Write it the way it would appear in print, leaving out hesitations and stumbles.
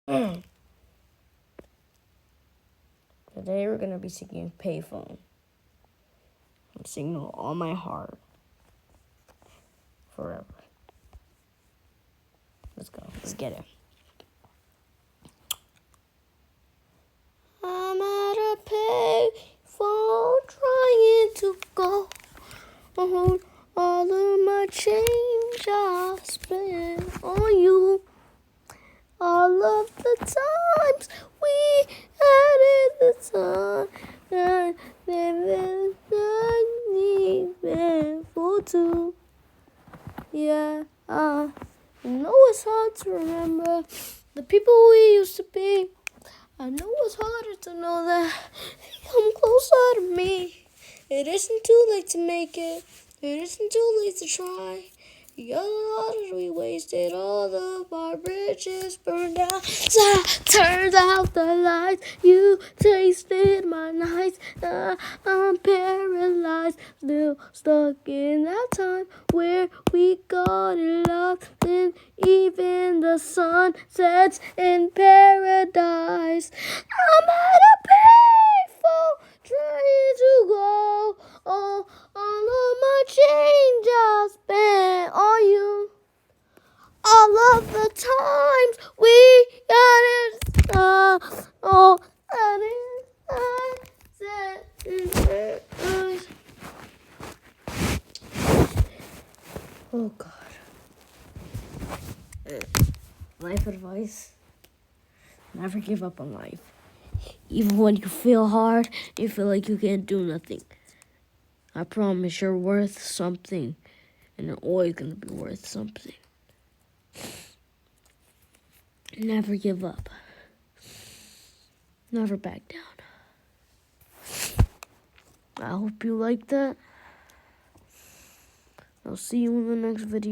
Today we're gonna be singing Payphone. I'm singing with all my heart. Forever. Let's go. Let's get it. I'm at a payphone trying to go on all of my change I spent on you. All of the times we had it the time that never even for two. Yeah, I know it's hard to remember the people we used to be. I know it's harder to know that they come closer to me. It isn't too late to make it. It isn't too late to try. The other waters we wasted, all of our bridges burned out. Turned out the lights, you tasted my nights. I'm paralyzed, still stuck in that time where we got it lost. And even the sun sets in paradise. I'm at a payphone trying to go. Oh, all of my change I spent on you. All of the times we got it. Oh, that is set in paradise. Oh God. Life advice: never give up on life. Even when you feel hard, you feel like you can't do nothing. I promise you're worth something, and you're always gonna be worth something. Never give up. Never back down. I hope you like that. I'll see you in the next video.